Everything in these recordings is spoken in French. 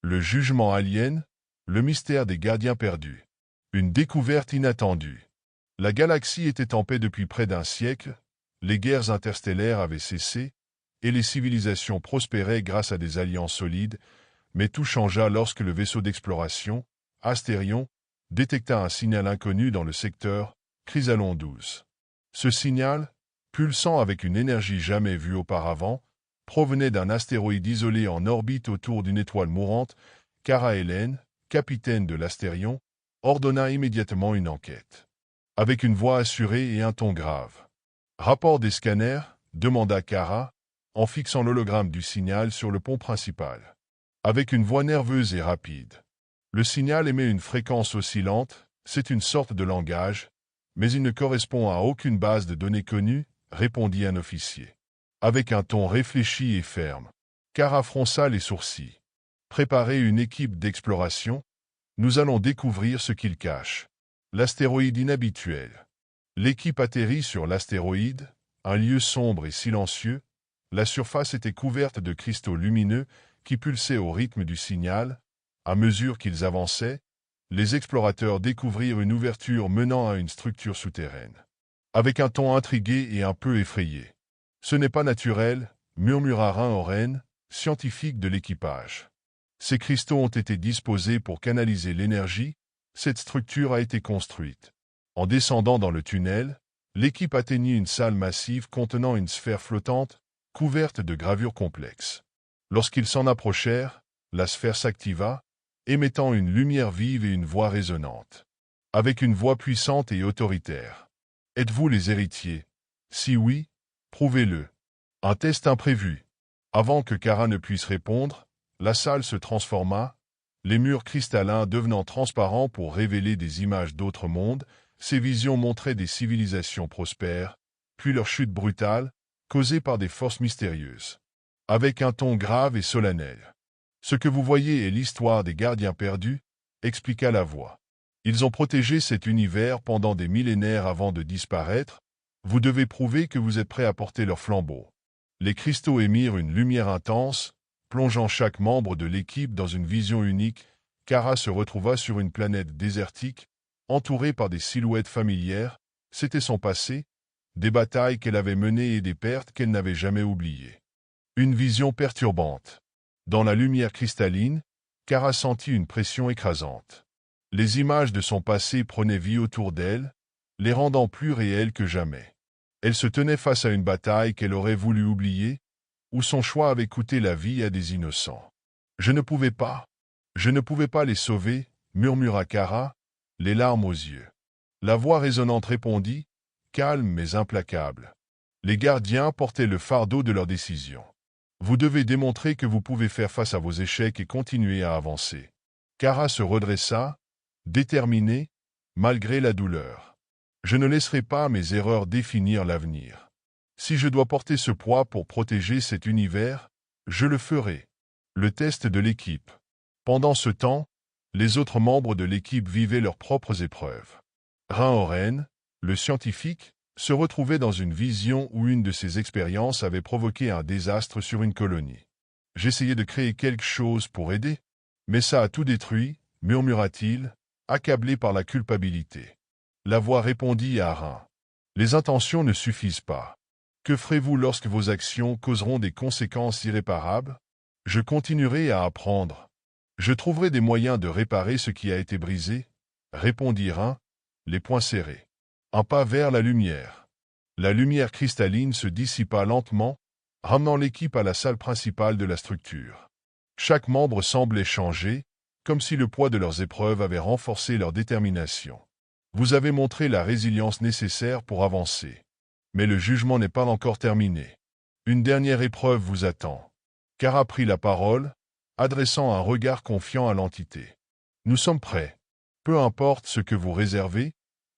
Le jugement alien, le mystère des gardiens perdus. Une découverte inattendue. La galaxie était en paix depuis près d'un siècle, les guerres interstellaires avaient cessé, et les civilisations prospéraient grâce à des alliances solides, mais tout changea lorsque le vaisseau d'exploration, Astérion, détecta un signal inconnu dans le secteur Chrysalon 12. Ce signal, pulsant avec une énergie jamais vue auparavant, provenait d'un astéroïde isolé en orbite autour d'une étoile mourante. Kara Hélène, capitaine de l'Astérion, ordonna immédiatement une enquête. Avec une voix assurée et un ton grave. « Rapport des scanners ?» demanda Kara, en fixant l'hologramme du signal sur le pont principal. Avec une voix nerveuse et rapide. Le signal émet une fréquence oscillante, c'est une sorte de langage, mais il ne correspond à aucune base de données connue, répondit un officier. Avec un ton réfléchi et ferme, Kara fronça les sourcils. Préparez une équipe d'exploration, nous allons découvrir ce qu'il cache. L'astéroïde inhabituel. L'équipe atterrit sur l'astéroïde, un lieu sombre et silencieux. La surface était couverte de cristaux lumineux qui pulsaient au rythme du signal. À mesure qu'ils avançaient, les explorateurs découvrirent une ouverture menant à une structure souterraine. Avec un ton intrigué et un peu effrayé. « Ce n'est pas naturel », murmura Rhin Oren, scientifique de l'équipage. Ces cristaux ont été disposés pour canaliser l'énergie. Cette structure a été construite. En descendant dans le tunnel, l'équipe atteignit une salle massive contenant une sphère flottante, couverte de gravures complexes. Lorsqu'ils s'en approchèrent, la sphère s'activa, émettant une lumière vive et une voix résonnante. Avec une voix puissante et autoritaire. « Êtes-vous les héritiers? Si oui, prouvez-le. » Un test imprévu. Avant que Kara ne puisse répondre, la salle se transforma, les murs cristallins devenant transparents pour révéler des images d'autres mondes. Ces visions montraient des civilisations prospères, puis leur chute brutale, causée par des forces mystérieuses. Avec un ton grave et solennel. « Ce que vous voyez est l'histoire des gardiens perdus, » expliqua la voix. « Ils ont protégé cet univers pendant des millénaires avant de disparaître. Vous devez prouver que vous êtes prêts à porter leur flambeau. » Les cristaux émirent une lumière intense, plongeant chaque membre de l'équipe dans une vision unique. Kara se retrouva sur une planète désertique, entourée par des silhouettes familières. C'était son passé, des batailles qu'elle avait menées et des pertes qu'elle n'avait jamais oubliées. Une vision perturbante. Dans la lumière cristalline, Kara sentit une pression écrasante. Les images de son passé prenaient vie autour d'elle, les rendant plus réelles que jamais. Elle se tenait face à une bataille qu'elle aurait voulu oublier, où son choix avait coûté la vie à des innocents. « Je ne pouvais pas les sauver, » murmura Kara, les larmes aux yeux. La voix résonnante répondit, calme mais implacable. Les gardiens portaient le fardeau de leurs décisions. Vous devez démontrer que vous pouvez faire face à vos échecs et continuer à avancer. Kara se redressa, déterminée, malgré la douleur. Je ne laisserai pas mes erreurs définir l'avenir. Si je dois porter ce poids pour protéger cet univers, je le ferai. Le test de l'équipe. Pendant ce temps, les autres membres de l'équipe vivaient leurs propres épreuves. Rhin Oren, le scientifique, se retrouvait dans une vision où une de ses expériences avait provoqué un désastre sur une colonie. J'essayais de créer quelque chose pour aider, mais ça a tout détruit, murmura-t-il, accablé par la culpabilité. La voix répondit à Rhin. Les intentions ne suffisent pas. Que ferez-vous lorsque vos actions causeront des conséquences irréparables? Je continuerai à apprendre. Je trouverai des moyens de réparer ce qui a été brisé, répondit Rhin, les poings serrés. Un pas vers la lumière. La lumière cristalline se dissipa lentement, ramenant l'équipe à la salle principale de la structure. Chaque membre semblait changer, comme si le poids de leurs épreuves avait renforcé leur détermination. Vous avez montré la résilience nécessaire pour avancer. Mais le jugement n'est pas encore terminé. Une dernière épreuve vous attend. Kara prit la parole, adressant un regard confiant à l'entité. Nous sommes prêts. Peu importe ce que vous réservez,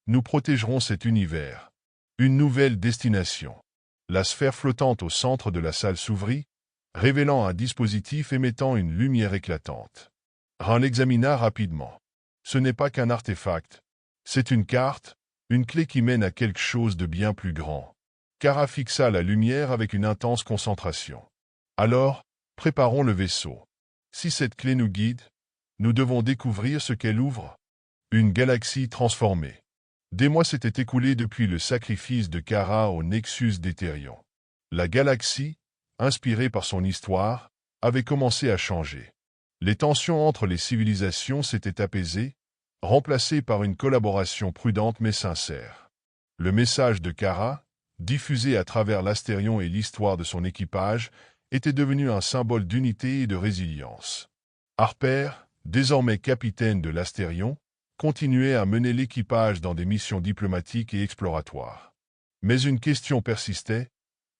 nous protégerons cet univers. Une nouvelle destination. La sphère flottante au centre de la salle s'ouvrit, révélant un dispositif émettant une lumière éclatante. Rhin l'examina rapidement. Ce n'est pas qu'un artefact. C'est une carte, une clé qui mène à quelque chose de bien plus grand. Kara fixa la lumière avec une intense concentration. Alors, préparons le vaisseau. Si cette clé nous guide, nous devons découvrir ce qu'elle ouvre. Une galaxie transformée. Des mois s'étaient écoulés depuis le sacrifice de Kara au Nexus d'Etherion. La galaxie, inspirée par son histoire, avait commencé à changer. Les tensions entre les civilisations s'étaient apaisées, remplacées par une collaboration prudente mais sincère. Le message de Kara, diffusé à travers l'Astérion et l'histoire de son équipage, était devenu un symbole d'unité et de résilience. Harper, désormais capitaine de l'Astérion, continuait à mener l'équipage dans des missions diplomatiques et exploratoires. Mais une question persistait,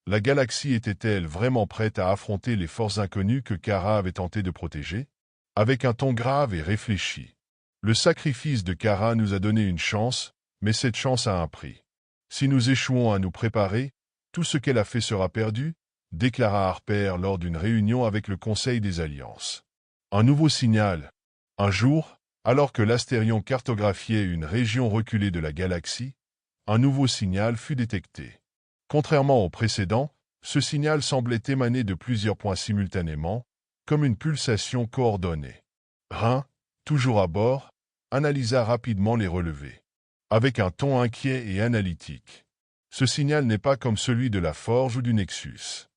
la galaxie était-elle vraiment prête à affronter les forces inconnues que Kara avait tenté de protéger? Avec un ton grave et réfléchi. Le sacrifice de Kara nous a donné une chance, mais cette chance a un prix. Si nous échouons à nous préparer, tout ce qu'elle a fait sera perdu, déclara Harper lors d'une réunion avec le Conseil des Alliances. Un nouveau signal. Un jour, alors que l'Astérion cartographiait une région reculée de la galaxie, un nouveau signal fut détecté. Contrairement au précédent, ce signal semblait émaner de plusieurs points simultanément, comme une pulsation coordonnée. Rhin, toujours à bord, analysa rapidement les relevés. Avec un ton inquiet et analytique. Ce signal n'est pas comme celui de la Forge ou du Nexus.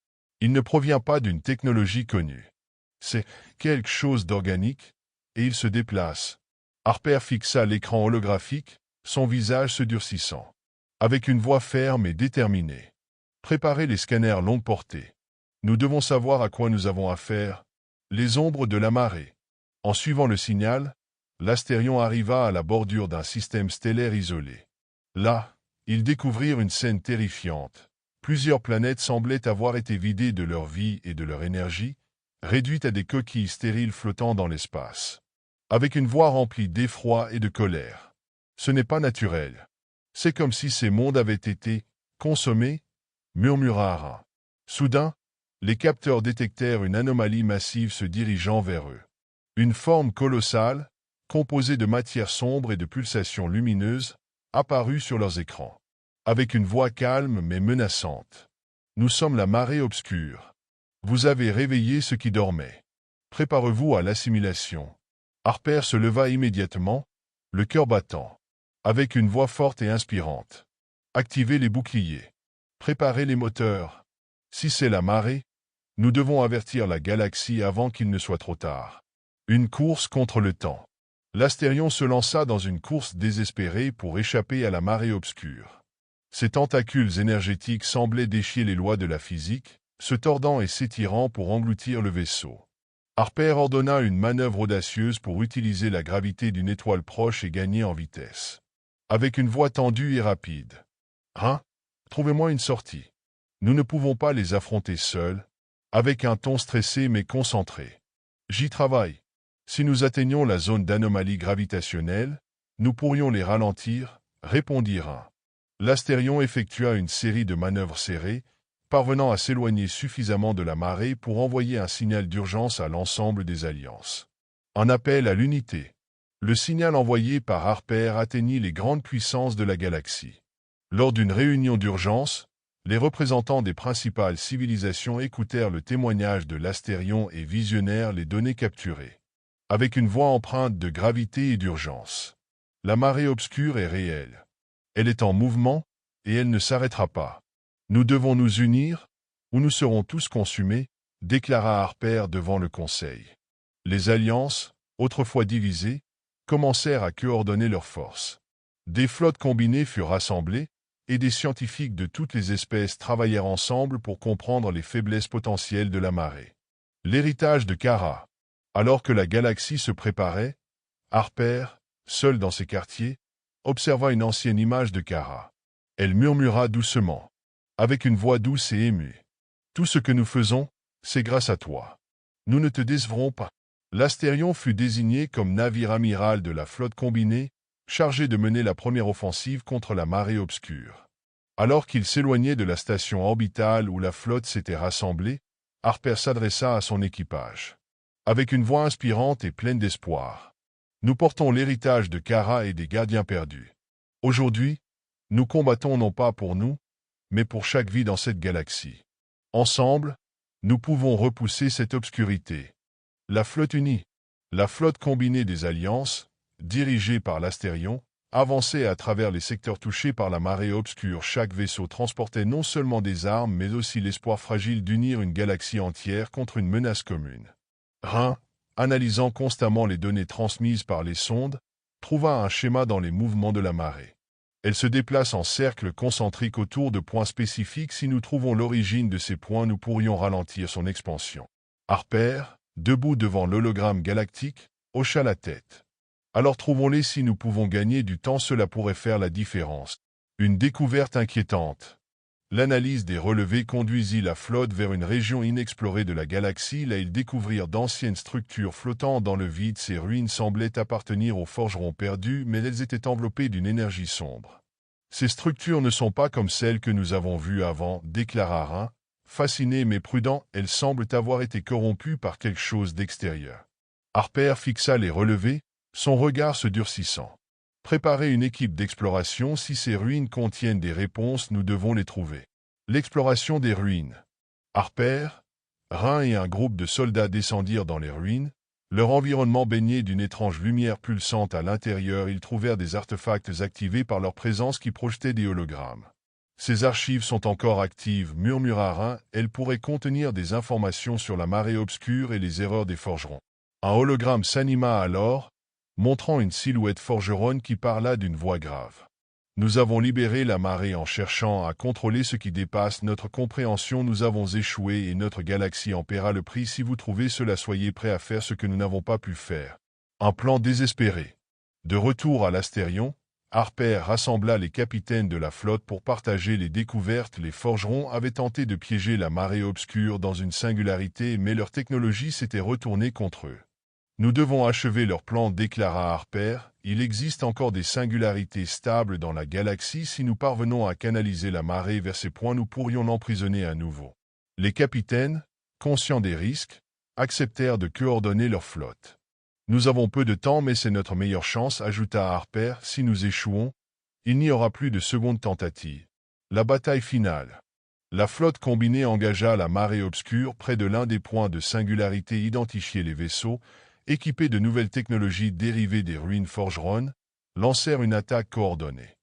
Il ne provient pas d'une technologie connue. C'est quelque chose d'organique, et il se déplace. Harper fixa l'écran holographique, son visage se durcissant. Avec une voix ferme et déterminée. Préparez les scanners longue portée. Nous devons savoir à quoi nous avons affaire. Les ombres de la marée. En suivant le signal, l'Astérion arriva à la bordure d'un système stellaire isolé. Là, ils découvrirent une scène terrifiante. Plusieurs planètes semblaient avoir été vidées de leur vie et de leur énergie, réduites à des coquilles stériles flottant dans l'espace. Avec une voix remplie d'effroi et de colère. Ce n'est pas naturel. C'est comme si ces mondes avaient été consommés, murmura Rhin. Soudain, les capteurs détectèrent une anomalie massive se dirigeant vers eux. Une forme colossale, composée de matière sombre et de pulsations lumineuses, apparut sur leurs écrans. Avec une voix calme mais menaçante. Nous sommes la marée obscure. Vous avez réveillé ceux qui dormaient. Préparez-vous à l'assimilation. Harper se leva immédiatement, le cœur battant. Avec une voix forte et inspirante. Activez les boucliers. Préparez les moteurs. Si c'est la marée, nous devons avertir la galaxie avant qu'il ne soit trop tard. Une course contre le temps. L'Astérion se lança dans une course désespérée pour échapper à la marée obscure. Ses tentacules énergétiques semblaient défier les lois de la physique, se tordant et s'étirant pour engloutir le vaisseau. Harper ordonna une manœuvre audacieuse pour utiliser la gravité d'une étoile proche et gagner en vitesse. Avec une voix tendue et rapide. « Hein? Trouvez-moi une sortie. Nous ne pouvons pas les affronter seuls. » Avec un ton stressé mais concentré. « J'y travaille. Si nous atteignions la zone d'anomalie gravitationnelle, nous pourrions les ralentir, » répondit Rhin. L'Astérion effectua une série de manœuvres serrées, parvenant à s'éloigner suffisamment de la marée pour envoyer un signal d'urgence à l'ensemble des alliances. Un appel à l'unité. Le signal envoyé par Harper atteignit les grandes puissances de la galaxie. Lors d'une réunion d'urgence, les représentants des principales civilisations écoutèrent le témoignage de l'Astérion et visionnèrent les données capturées. Avec une voix empreinte de gravité et d'urgence. La marée obscure est réelle. Elle est en mouvement, et elle ne s'arrêtera pas. Nous devons nous unir, ou nous serons tous consumés, déclara Harper devant le Conseil. Les alliances, autrefois divisées, commencèrent à coordonner leurs forces. Des flottes combinées furent rassemblées, et des scientifiques de toutes les espèces travaillèrent ensemble pour comprendre les faiblesses potentielles de la marée. L'héritage de Kara. Alors que la galaxie se préparait, Harper, seul dans ses quartiers, observa une ancienne image de Kara. Elle murmura doucement, avec une voix douce et émue. « Tout ce que nous faisons, c'est grâce à toi. Nous ne te décevrons pas. » L'Astérion fut désigné comme navire amiral de la flotte combinée, chargé de mener la première offensive contre la marée obscure. Alors qu'il s'éloignait de la station orbitale où la flotte s'était rassemblée, Harper s'adressa à son équipage. Avec une voix inspirante et pleine d'espoir. « Nous portons l'héritage de Kara et des gardiens perdus. Aujourd'hui, nous combattons non pas pour nous, mais pour chaque vie dans cette galaxie. Ensemble, nous pouvons repousser cette obscurité. La flotte unie. La flotte combinée des Alliances, dirigée par l'Astérion, avançait à travers les secteurs touchés par la marée obscure. Chaque vaisseau transportait non seulement des armes mais aussi l'espoir fragile d'unir une galaxie entière contre une menace commune. Rhin, analysant constamment les données transmises par les sondes, trouva un schéma dans les mouvements de la marée. Elle se déplace en cercle concentrique autour de points spécifiques. Si nous trouvons l'origine de ces points, nous pourrions ralentir son expansion. Harper, debout devant l'hologramme galactique, hocha la tête. Alors trouvons-les. Si nous pouvons gagner du temps, cela pourrait faire la différence. Une découverte inquiétante. L'analyse des relevés conduisit la flotte vers une région inexplorée de la galaxie. Là, ils découvrirent d'anciennes structures flottant dans le vide. Ces ruines semblaient appartenir aux forgerons perdus, mais elles étaient enveloppées d'une énergie sombre. Ces structures ne sont pas comme celles que nous avons vues avant, déclara Rhin. Fasciné mais prudent, elles semblent avoir été corrompues par quelque chose d'extérieur. Harper fixa les relevés, son regard se durcissant. Préparer une équipe d'exploration. Si ces ruines contiennent des réponses, nous devons les trouver. L'exploration des ruines. Harper, Rhin et un groupe de soldats descendirent dans les ruines. Leur environnement baignait d'une étrange lumière pulsante à l'intérieur. Ils trouvèrent des artefacts activés par leur présence qui projetaient des hologrammes. Ces archives sont encore actives, murmura Rhin. Elles pourraient contenir des informations sur la marée obscure et les erreurs des forgerons. Un hologramme s'anima alors, montrant une silhouette forgeronne qui parla d'une voix grave. Nous avons libéré la marée en cherchant à contrôler ce qui dépasse notre compréhension. Nous avons échoué et notre galaxie en paiera le prix. Si vous trouvez cela, soyez prêts à faire ce que nous n'avons pas pu faire. Un plan désespéré. De retour à l'Astérion, Harper rassembla les capitaines de la flotte pour partager les découvertes. Les forgerons avaient tenté de piéger la marée obscure dans une singularité, mais leur technologie s'était retournée contre eux. Nous devons achever leur plan, déclara Harper. Il existe encore des singularités stables dans la galaxie. Si nous parvenons à canaliser la marée vers ces points, nous pourrions l'emprisonner à nouveau. Les capitaines, conscients des risques, acceptèrent de coordonner leur flotte. Nous avons peu de temps, mais c'est notre meilleure chance, ajouta Harper. Si nous échouons, il n'y aura plus de seconde tentative. La bataille finale. La flotte combinée engagea la marée obscure près de l'un des points de singularité identifiés. Les vaisseaux, équipés de nouvelles technologies dérivées des ruines forgeronnes, lancèrent une attaque coordonnée.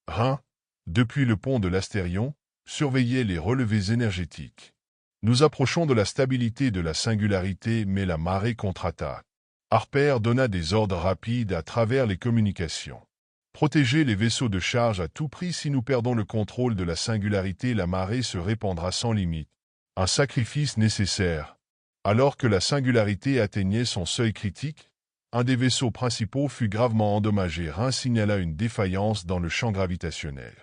Rhin, depuis le pont de l'Astérion, surveillait les relevés énergétiques. Nous approchons de la stabilité de la singularité, mais la marée contre-attaque. Harper donna des ordres rapides à travers les communications. Protégez les vaisseaux de charge à tout prix. Si nous perdons le contrôle de la singularité, la marée se répandra sans limite. Un sacrifice nécessaire. Alors que la singularité atteignait son seuil critique, un des vaisseaux principaux fut gravement endommagé. Rhin signala une défaillance dans le champ gravitationnel.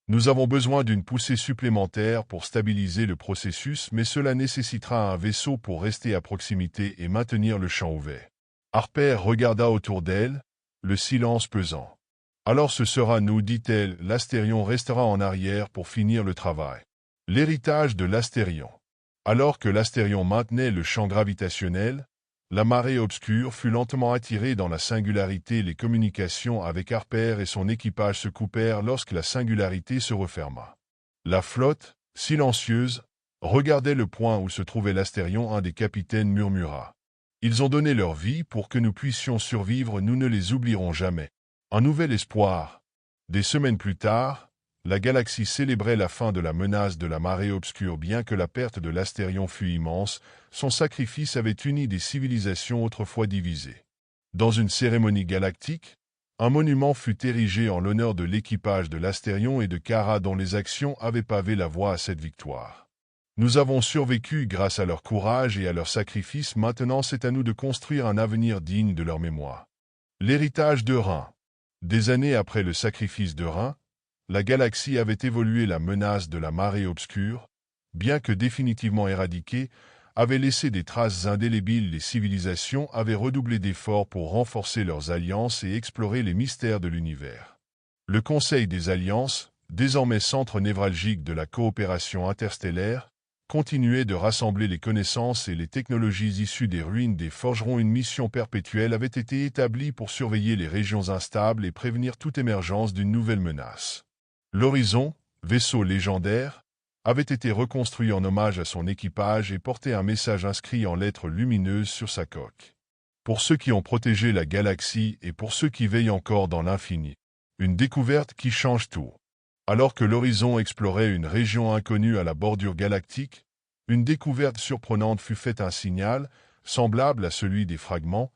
Nous avons besoin d'une poussée supplémentaire pour stabiliser le processus, mais cela nécessitera un vaisseau pour rester à proximité et maintenir le champ ouvert. Harper regarda autour d'elle, le silence pesant. Alors ce sera nous, dit-elle, l'Astérion restera en arrière pour finir le travail. L'héritage de l'Astérion. Alors que l'Astérion maintenait le champ gravitationnel, la marée obscure fut lentement attirée dans la singularité. Les communications avec Harper et son équipage se coupèrent lorsque la singularité se referma. La flotte, silencieuse, regardait le point où se trouvait l'Astérion. Un des capitaines murmura. Ils ont donné leur vie pour que nous puissions survivre, nous ne les oublierons jamais. Un nouvel espoir. Des semaines plus tard, la galaxie célébrait la fin de la menace de la marée obscure. Bien que la perte de l'Astérion fût immense, son sacrifice avait uni des civilisations autrefois divisées. Dans une cérémonie galactique, un monument fut érigé en l'honneur de l'équipage de l'Astérion et de Kara, dont les actions avaient pavé la voie à cette victoire. Nous avons survécu grâce à leur courage et à leur sacrifice. Maintenant, c'est à nous de construire un avenir digne de leur mémoire. L'héritage de Rhin. Des années après le sacrifice de Rhin, la galaxie avait évolué. La menace de la marée obscure, bien que définitivement éradiquée, avait laissé des traces indélébiles. Les civilisations avaient redoublé d'efforts pour renforcer leurs alliances et explorer les mystères de l'univers. Le Conseil des Alliances, désormais centre névralgique de la coopération interstellaire, continuait de rassembler les connaissances et les technologies issues des ruines des forgerons. Une mission perpétuelle avait été établie pour surveiller les régions instables et prévenir toute émergence d'une nouvelle menace. L'horizon, vaisseau légendaire, avait été reconstruit en hommage à son équipage et portait un message inscrit en lettres lumineuses sur sa coque. Pour ceux qui ont protégé la galaxie et pour ceux qui veillent encore dans l'infini. Une découverte qui change tout. Alors que l'horizon explorait une région inconnue à la bordure galactique, une découverte surprenante fut faite. Un signal, semblable à celui des fragments,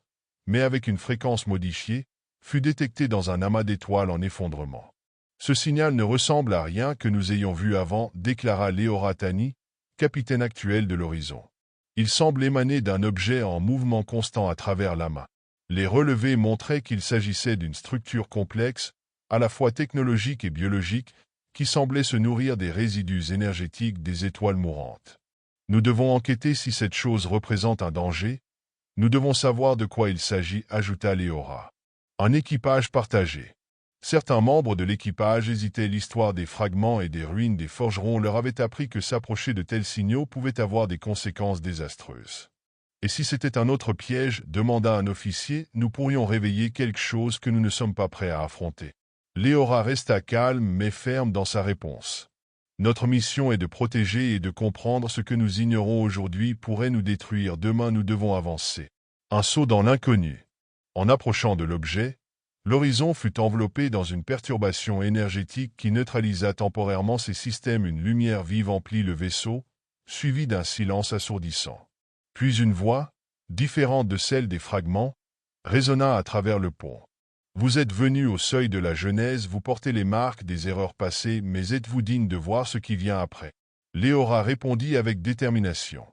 mais avec une fréquence modifiée, fut détecté dans un amas d'étoiles en effondrement. Ce signal ne ressemble à rien que nous ayons vu avant, déclara Leora Tani, capitaine actuel de l'horizon. Il semble émaner d'un objet en mouvement constant à travers l'amas. Les relevés montraient qu'il s'agissait d'une structure complexe, à la fois technologique et biologique, qui semblait se nourrir des résidus énergétiques des étoiles mourantes. Nous devons enquêter si cette chose représente un danger. Nous devons savoir de quoi il s'agit, ajouta Leora. Un équipage partagé. Certains membres de l'équipage hésitaient. L'histoire des fragments et des ruines des forgerons leur avait appris que s'approcher de tels signaux pouvait avoir des conséquences désastreuses. Et si c'était un autre piège, demanda un officier, nous pourrions réveiller quelque chose que nous ne sommes pas prêts à affronter. Leora resta calme mais ferme dans sa réponse. Notre mission est de protéger et de comprendre. Ce que nous ignorons aujourd'hui pourrait nous détruire. Demain nous devons avancer. Un saut dans l'inconnu. En approchant de l'objet, l'horizon fut enveloppé dans une perturbation énergétique qui neutralisa temporairement ses systèmes. Une lumière vive emplit le vaisseau, suivie d'un silence assourdissant. Puis une voix, différente de celle des fragments, résonna à travers le pont. Vous êtes venu au seuil de la Genèse, vous portez les marques des erreurs passées, mais êtes-vous digne de voir ce qui vient après? Leora répondit avec détermination.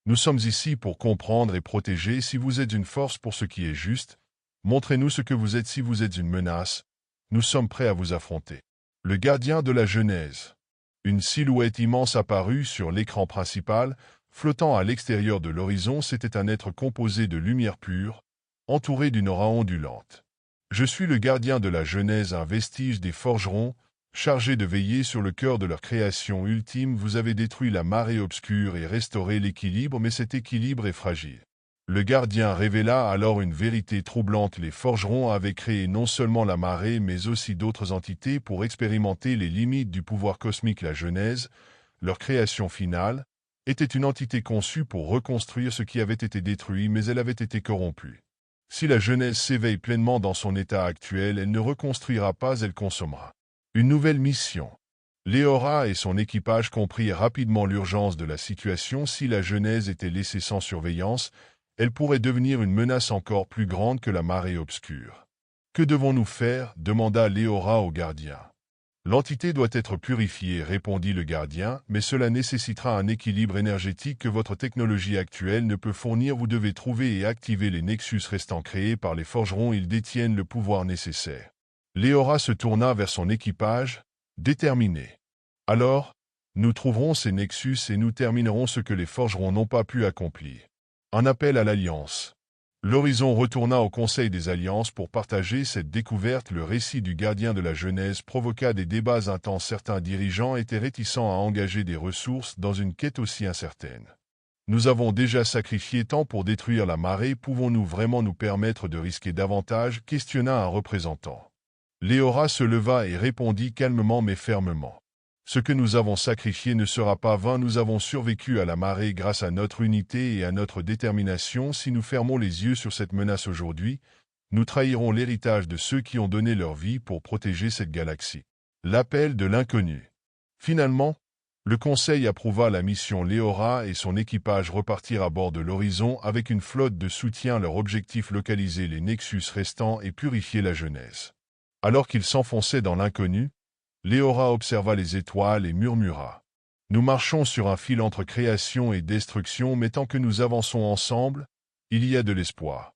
Nous sommes ici pour comprendre et protéger. Si vous êtes une force pour ce qui est juste, montrez-nous ce que vous êtes. Si vous êtes une menace, nous sommes prêts à vous affronter. Le gardien de la Genèse. Une silhouette immense apparut sur l'écran principal, flottant à l'extérieur de l'horizon. C'était un être composé de lumière pure, entouré d'une aura ondulante. Je suis le gardien de la Genèse, un vestige des forgerons, chargé de veiller sur le cœur de leur création ultime. Vous avez détruit la marée obscure et restauré l'équilibre, mais cet équilibre est fragile. Le gardien révéla alors une vérité troublante. Les forgerons avaient créé non seulement la marée, mais aussi d'autres entités pour expérimenter les limites du pouvoir cosmique. La Genèse, leur création finale, était une entité conçue pour reconstruire ce qui avait été détruit, mais elle avait été corrompue. Si la Genèse s'éveille pleinement dans son état actuel, elle ne reconstruira pas, elle consommera. Une nouvelle mission. Leora et son équipage comprirent rapidement l'urgence de la situation. Si la Genèse était laissée sans surveillance, elle pourrait devenir une menace encore plus grande que la marée obscure. Que devons-nous faire? Demanda Leora au gardien. L'entité doit être purifiée, répondit le gardien, mais cela nécessitera un équilibre énergétique que votre technologie actuelle ne peut fournir. Vous devez trouver et activer les nexus restants créés par les forgerons. Ils détiennent le pouvoir nécessaire. Leora se tourna vers son équipage, déterminé. Alors, nous trouverons ces nexus et nous terminerons ce que les forgerons n'ont pas pu accomplir. Un appel à l'Alliance. L'horizon retourna au Conseil des Alliances pour partager cette découverte. Le récit du gardien de la Genèse provoqua des débats intenses. Certains dirigeants étaient réticents à engager des ressources dans une quête aussi incertaine. Nous avons déjà sacrifié tant pour détruire la marée. Pouvons-nous vraiment nous permettre de risquer davantage? Questionna un représentant. Leora se leva et répondit calmement mais fermement. Ce que nous avons sacrifié ne sera pas vain. Nous avons survécu à la marée grâce à notre unité et à notre détermination. Si nous fermons les yeux sur cette menace aujourd'hui, nous trahirons l'héritage de ceux qui ont donné leur vie pour protéger cette galaxie. L'appel de l'inconnu. Finalement, le Conseil approuva la mission. Leora et son équipage repartirent à bord de l'horizon avec une flotte de soutien. Leur objectif: localiser les nexus restants et purifier la Genèse. Alors qu'ils s'enfonçaient dans l'inconnu, Leora observa les étoiles et murmura. Nous marchons sur un fil entre création et destruction, mais tant que nous avançons ensemble, il y a de l'espoir.